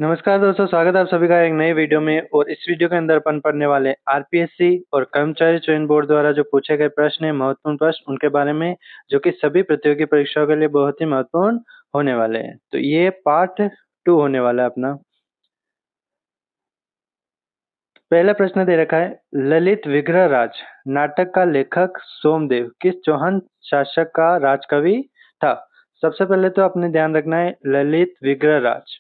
नमस्कार दोस्तों, स्वागत है आप सभी का एक नए वीडियो में। और इस वीडियो के अंदर अपन पढ़ने वाले आरपीएससी और कर्मचारी चयन बोर्ड द्वारा जो पूछे गए प्रश्न हैं, महत्वपूर्ण प्रश्न उनके बारे में, जो कि सभी प्रतियोगी परीक्षाओं के लिए बहुत ही महत्वपूर्ण होने वाले हैं। तो ये पार्ट 2 होने वाला है अपना। पहला प्रश्न दे रखा है, ललित विग्रह राज नाटक का लेखक सोमदेव किस चौहान शासक का राजकवि था? सबसे पहले तो आपने ध्यान रखना है ललित विग्रह राज।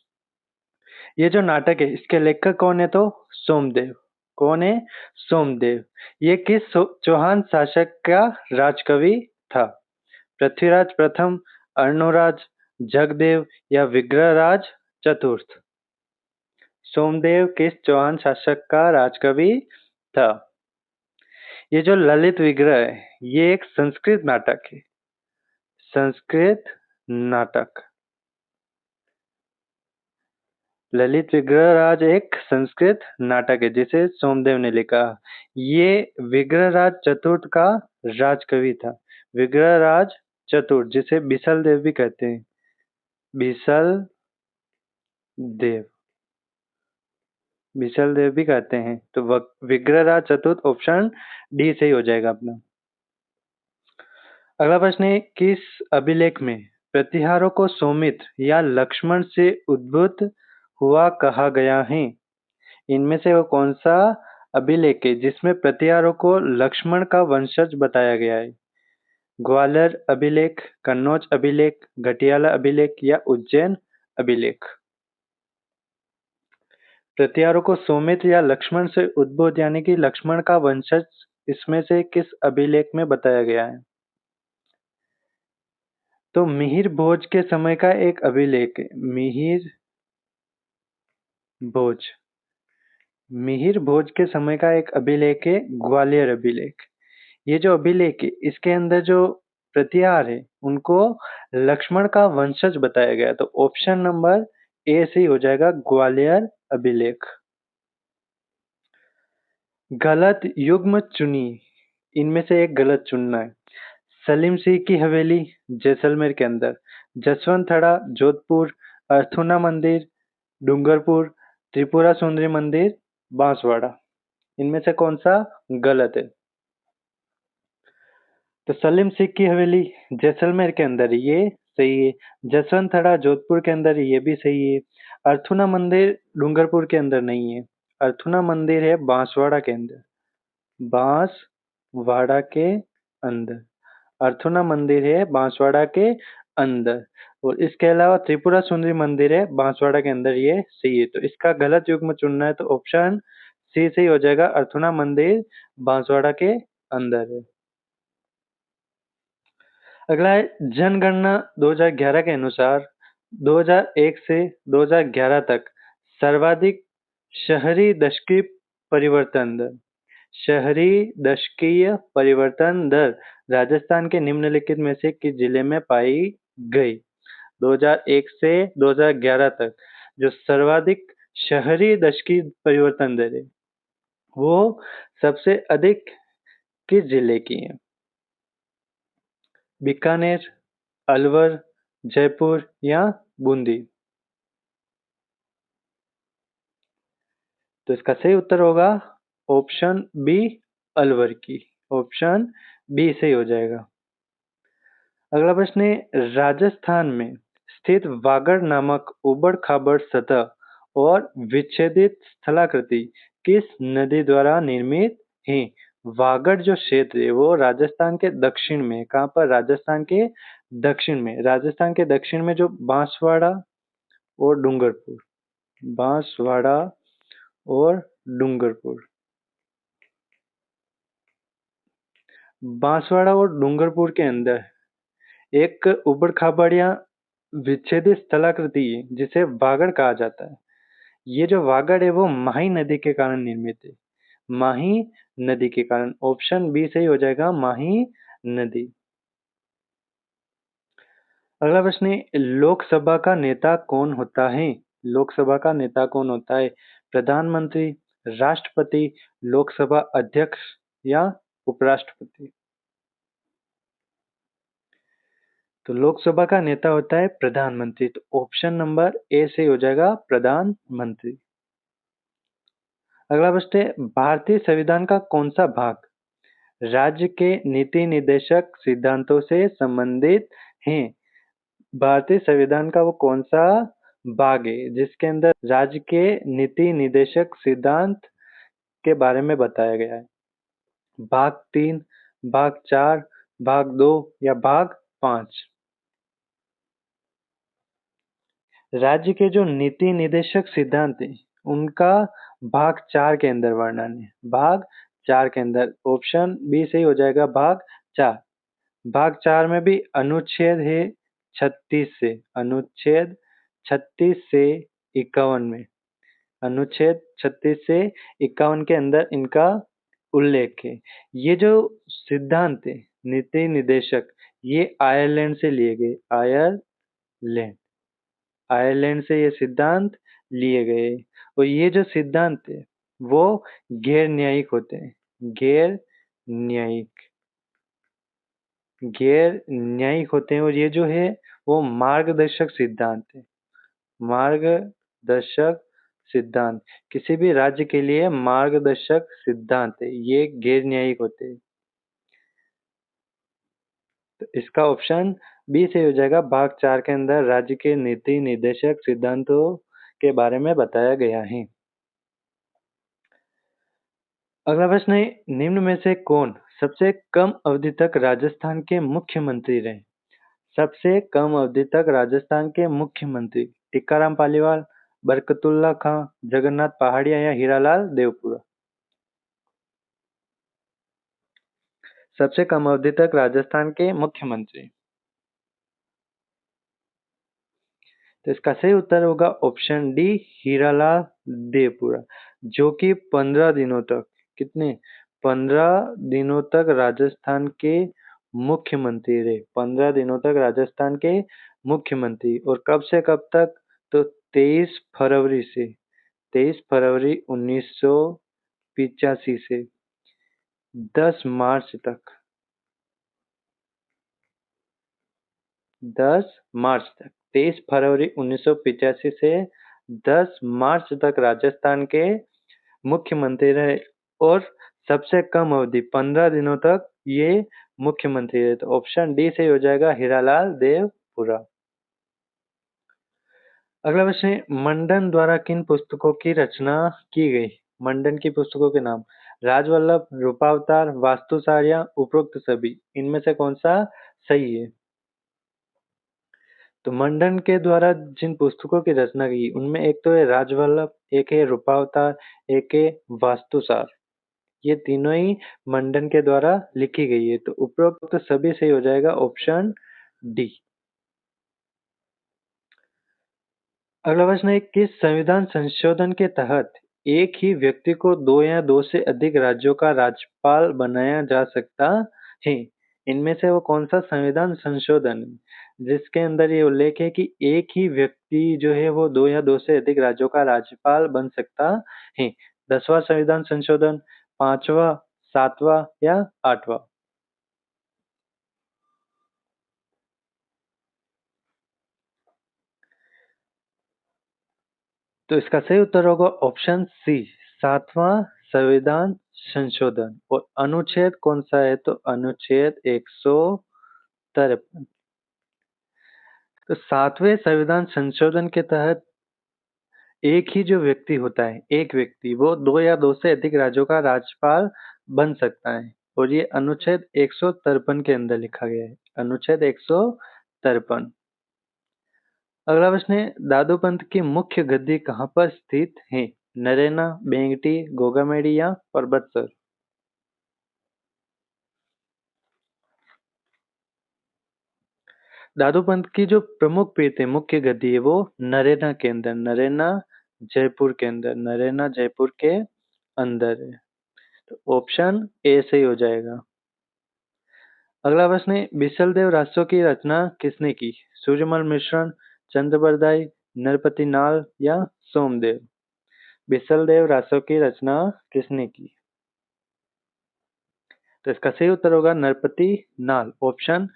ये जो नाटक है इसके लेखक कौन है? तो सोमदेव। कौन है? सोमदेव। ये किस चौहान शासक का राजकवि था? पृथ्वीराज प्रथम, अर्णोराज, जगदेव या विग्रहराज चतुर्थ? सोमदेव किस चौहान शासक का राजकवि था? ये जो ललित विग्रह है ये एक संस्कृत नाटक है। संस्कृत नाटक। ललित विग्रहराज एक संस्कृत नाटक है जिसे सोमदेव ने लिखा। ये विग्रहराज चतुर्थ का राजकवि था। विग्रहराज चतुर्थ जिसे बिसल देव भी कहते हैं। बिसल देव। बिसल देव भी कहते हैं। तो विग्रहराज चतुर्थ ऑप्शन डी सही हो जाएगा अपना। अगला प्रश्न है, किस अभिलेख में प्रतिहारों को सौमित्र या लक्ष्मण से उद्भूत हुआ कहा गया है? इनमें से वो कौन सा अभिलेख है जिसमें प्रतिहारों को लक्ष्मण का वंशज बताया गया है? ग्वालियर अभिलेख, कन्नौज अभिलेख, घटियाला अभिलेख या उज्जैन अभिलेख? प्रतिहारों को सौमित्र या लक्ष्मण से उद्भूत यानी कि लक्ष्मण का वंशज इसमें से किस अभिलेख में बताया गया है? तो मिहिर भोज के समय का एक अभिलेख है। मिहिर भोज। मिहिर भोज के समय का एक अभिलेख है ग्वालियर अभिलेख। ये जो अभिलेख है इसके अंदर जो प्रतिहार है उनको लक्ष्मण का वंशज बताया गया। तो ऑप्शन नंबर ए से ही हो जाएगा ग्वालियर अभिलेख। गलत युग्म चुनी। इनमें से एक गलत चुनना है। सलीम सिंह की हवेली जैसलमेर के अंदर, जसवंत थड़ा जोधपुर, अर्थुना मंदिर डूंगरपुर, त्रिपुरा सुंदरी मंदिर बांसवाड़ा। इनमें से कौन सा गलत है? तो सलीम सिंह की हवेली जैसलमेर के अंदर ये सही है। जसवंत थड़ा जोधपुर के अंदर ये भी सही है। अर्थुना मंदिर डूंगरपुर के अंदर नहीं है। अर्थुना मंदिर है बांसवाड़ा के अंदर। बांसवाड़ा के अंदर अर्थुना मंदिर है बांसवाड़ा के अंदर। और इसके अलावा त्रिपुरा सुंदरी मंदिर है बांसवाड़ा के अंदर। ये सही है। तो इसका गलत युग्म चुनना है तो ऑप्शन सी सही हो जाएगा। अर्थुना मंदिर बांसवाड़ा के अंदर है। अगला है, जनगणना 2011 के अनुसार 2001 से 2011 तक सर्वाधिक शहरी दशकीय परिवर्तन दर। शहरी दशकीय परिवर्तन दर राजस्थान के निम्नलिखित में से किस जिले में पाई गई? 2001 से 2011 तक जो सर्वाधिक शहरी दशकीय परिवर्तन दर है वो सबसे अधिक किस जिले की है? बीकानेर, अलवर, जयपुर या बूंदी? तो इसका सही उत्तर होगा ऑप्शन बी, अलवर की। ऑप्शन बी सही हो जाएगा। अगला प्रश्न है, राजस्थान में स्थित वागड़ नामक उबड़-खाबड़ सतह और विच्छेदित स्थलाकृति किस नदी द्वारा निर्मित है? वागड़ जो क्षेत्र है वो राजस्थान के दक्षिण में है। कहाँ पर? राजस्थान के दक्षिण में। राजस्थान के दक्षिण में जो बांसवाड़ा और डूंगरपुर। बांसवाड़ा और डूंगरपुर। बांसवाड़ा और डूंगरपुर के अंदर एक उबड़-खाबड़ या विच्छेदित स्थलाकृति है जिसे वागड़ कहा जाता है। ये जो वागड़ है वो माही नदी के कारण निर्मित है। माही नदी के कारण। ऑप्शन बी सही हो जाएगा, माही नदी। अगला प्रश्न है, लोकसभा का नेता कौन होता है? लोकसभा का नेता कौन होता है? प्रधानमंत्री, राष्ट्रपति, लोकसभा अध्यक्ष या उपराष्ट्रपति? तो लोकसभा का नेता होता है प्रधानमंत्री, तो ऑप्शन नंबर ए से हो जाएगा प्रधानमंत्री। अगला प्रश्न है, भारतीय संविधान का कौन सा भाग राज्य के नीति निर्देशक सिद्धांतों से संबंधित है? भारतीय संविधान का वो कौन सा भाग है जिसके अंदर राज्य के नीति निर्देशक सिद्धांत के बारे में बताया गया है? भाग 3, भाग 4, भाग 2 या भाग 5? राज्य के जो नीति निर्देशक सिद्धांत है उनका भाग 4 के अंदर वर्णन है। भाग 4 के अंदर ऑप्शन बी से ही हो जाएगा भाग 4। भाग 4 में भी अनुच्छेद है 36 से, अनुच्छेद 36 से 51 में, अनुच्छेद 36 से 51 के अंदर इनका उल्लेख है। ये जो सिद्धांत है नीति निर्देशक, ये आयरलैंड से लिए गए, आयरलैंड, आयरलैंड से ये सिद्धांत लिए गए। और ये जो सिद्धांत है वो गैर न्यायिक होते हैं, गैर न्यायिक, गैर न्यायिक होते हैं। और ये जो है वो मार्गदर्शक सिद्धांत है, मार्गदर्शक सिद्धांत, किसी भी राज्य के लिए मार्गदर्शक सिद्धांत है, ये गैर न्यायिक होते हैं। तो इसका ऑप्शन बी से हो जाएगा, भाग 4 के अंदर राज्य के नीति निर्देशक सिद्धांतों के बारे में बताया गया है। अगला प्रश्न है, निम्न में से कौन सबसे कम अवधि तक राजस्थान के मुख्यमंत्री रहे? सबसे कम अवधि तक राजस्थान के मुख्यमंत्री, टीकाराम पालीवाल, बरकतुल्ला खां, जगन्नाथ पहाड़िया या हीरालाल देवपुरा? सबसे कम अवधि तक राजस्थान के मुख्यमंत्री, तो इसका सही उत्तर होगा ऑप्शन डी, हीरालाल देवपुरा, जो कि 15 दिनों तक, कितने, 15 दिनों तक राजस्थान के मुख्यमंत्री रहे, 15 दिनों तक राजस्थान के मुख्यमंत्री। और कब से कब तक? तो 23 फरवरी से, 23 फरवरी 1985 से 10 मार्च तक, 10 मार्च तक, 23 फरवरी 1985 से 10 मार्च तक राजस्थान के मुख्यमंत्री रहे। और सबसे कम अवधि 15 दिनों तक ये मुख्यमंत्री रहे, तो ऑप्शन डी से हो जाएगा हीरालाल देवपुरा। अगला प्रश्न है, मंडन द्वारा किन पुस्तकों की रचना की गई? मंडन की पुस्तकों के नाम, राजवल्लभ, रूपावतार, वास्तुसार या उपरोक्त सभी, इनमें से कौन सा सही है? तो मंडन के द्वारा जिन पुस्तकों की रचना की उनमें एक तो है राजवल्लभ, एक है रूपावतार, एक है वास्तुसार, ये तीनों ही मंडन के द्वारा लिखी गई है। तो उपरोक्त तो सभी सही हो जाएगा ऑप्शन डी। अगला प्रश्न है, किस संविधान संशोधन के तहत एक ही व्यक्ति को 2 या 2 से अधिक राज्यों का राज्यपाल बनाया जा सकता है? इनमें से वो कौन सा संविधान संशोधन है जिसके अंदर ये उल्लेख है कि एक ही व्यक्ति जो है वो 2 या 2 से अधिक राज्यों का राज्यपाल बन सकता है? 10वां संविधान संशोधन, 5वां, 7वां या 8वां? तो इसका सही उत्तर होगा ऑप्शन सी, 7वां संविधान संशोधन। और अनुच्छेद कौन सा है? तो अनुच्छेद 153। तो 7वें संविधान संशोधन के तहत एक ही जो व्यक्ति होता है, एक व्यक्ति, वो 2 या 2 से अधिक राज्यों का राज्यपाल बन सकता है। और ये अनुच्छेद 153 के अंदर लिखा गया है, अनुच्छेद 153। अगला प्रश्न है, दादू पंत की मुख्य गद्दी कहाँ पर स्थित है? नरेना, बेंगटी, गोगामेडी या परबतसर? दादू पंत की जो प्रमुख पीठ है, मुख्य गद्दी है, वो नरेना के अंदर, नरेना जयपुर के अंदर, नरेना जयपुर के अंदर है। तो ऑप्शन ए से ही हो जाएगा। अगला प्रश्न है, बिसल देव राजस्व की रचना किसने की? सूर्यमल मिश्रण, चंद्रबरदाई, नरपति नाल या सोमदेव? बिसल देव राजस्व की रचना किसने की? तो इसका सही उत्तर होगा नरपति नाल, ऑप्शन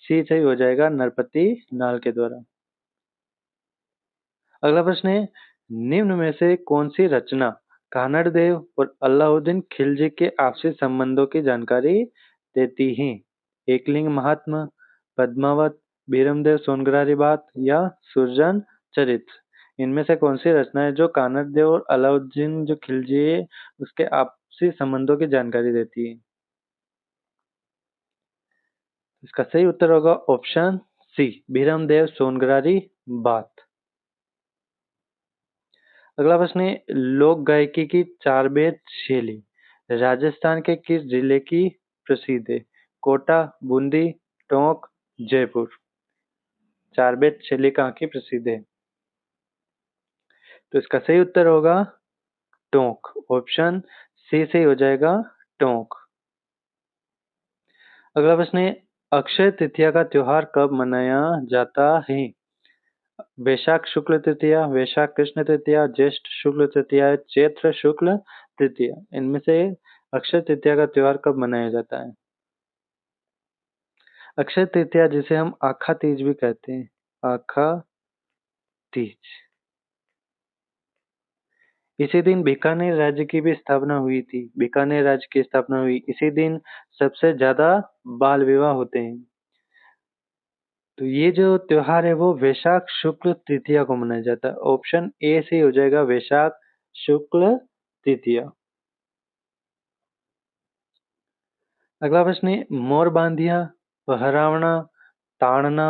सी सही हो जाएगा नरपति नाल के द्वारा। अगला प्रश्न है, निम्न में से कौन सी रचना कानड़ देव और अलाउद्दीन खिलजी के आपसी संबंधों की जानकारी देती है? एकलिंग महात्मा, पद्मावत, बीरमदेव सोनग्रारी बात या सुरजन चरित्र। इनमें से कौन सी रचना है जो कानड़ देव और अलाउद्दीन जो खिलजी है उसके आपसी संबंधों की जानकारी देती है? इसका सही उत्तर होगा ऑप्शन सी, बीरमदेव सोनग्रारी बात। अगला प्रश्न है, लोक गायकी की चार बेद शैली राजस्थान के किस जिले की प्रसिद्ध है? कोटा, बूंदी, टोंक, जयपुर। चार बेद शैली कहाँ की प्रसिद्ध है? तो इसका सही उत्तर होगा टोंक। ऑप्शन सी सही हो जाएगा टोंक। अगला प्रश्न है, अक्षय तृतीया का त्योहार कब मनाया जाता है? वैशाख शुक्ल तृतीया, वैशाख कृष्ण तृतीया, ज्येष्ठ शुक्ल तृतीया, चैत्र शुक्ल तृतीया। इनमें से अक्षय तृतीया का त्योहार कब मनाया जाता है? अक्षय तृतीया जिसे हम आखा तीज भी कहते हैं, आखा तीज। इसी दिन बीकानेर राज्य की भी स्थापना हुई थी। बीकानेर राज्य की स्थापना हुई इसी दिन। सबसे ज्यादा बाल विवाह होते हैं। तो ये जो त्योहार है वो वैशाख शुक्ल तृतीया को मनाया जाता है। ऑप्शन ए से हो जाएगा वैशाख शुक्ल तृतीया। अगला प्रश्न है, मोर बांधिया, पहरावना, ताड़ना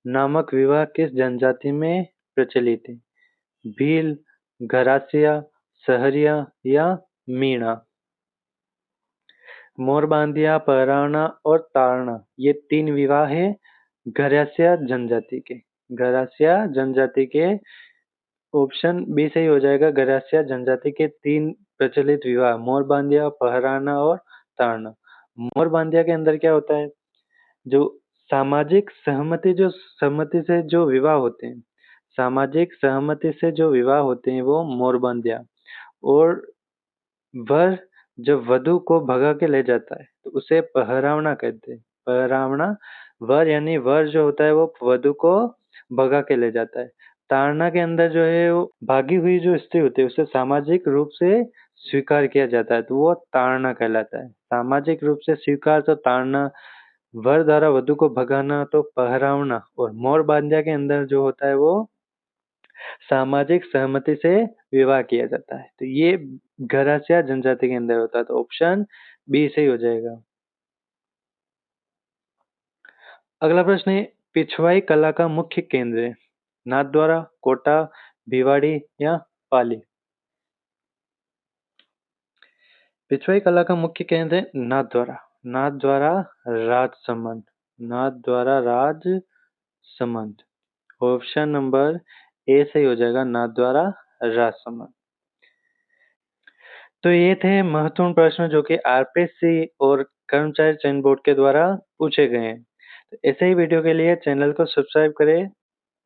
नामक विवाह किस जनजाति में प्रचलित है? भील, घरासिया, सहरिया या मीणा। मोर बांधिया, पहरावना और ताड़ना ये तीन विवाह है घरासिया जनजाति के। घरासिया जनजाति के। ऑप्शन बी सही हो जाएगा। घरासिया जनजाति के तीन प्रचलित विवाह मोर बांधिया, पहराना और ताड़ना। मोर बांधिया के अंदर क्या होता है, जो सामाजिक सहमति से जो विवाह होते हैं, सामाजिक सहमति से जो विवाह होते हैं वो मोरबंदिया। और वर जब वधु को भगा के ले जाता है तो उसे पहरावना कहते हैं। पहरावना। वर यानी वर जो होता है वो वधु को भगा के ले जाता है। ताड़ना के अंदर जो है वो भागी हुई जो स्त्री होती है उसे सामाजिक रूप से स्वीकार किया जाता है तो वो ताड़ना कहलाता है। सामाजिक रूप से स्वीकार तो ताड़ना, वर द्वारा वधु को भगाना तो पहरावना, और मोर बांधिया के अंदर जो होता है वो सामाजिक सहमति से विवाह किया जाता है। तो ये घरासिया जनजाति के अंदर होता है तो ऑप्शन बी सही हो जाएगा। अगला प्रश्न है, पिछवाई कला का मुख्य केंद्र है? नाथद्वारा, कोटा, भिवाड़ी या पाली। पिछवाई कला का मुख्य केंद्र है Nathdwara. Nathdwara Rajsamand. Nathdwara Rajsamand. Option number A सही हो जाएगा नाथद्वारा राजसमंद। तो ये थे महत्वपूर्ण प्रश्न जो कि आरपीएससी और कर्मचारी चयन बोर्ड के द्वारा पूछे गए हैं। तो ऐसे ही वीडियो के लिए चैनल को सब्सक्राइब करें।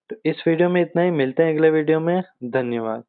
तो इस वीडियो में इतना ही, मिलते हैं अगले वीडियो में। धन्यवाद।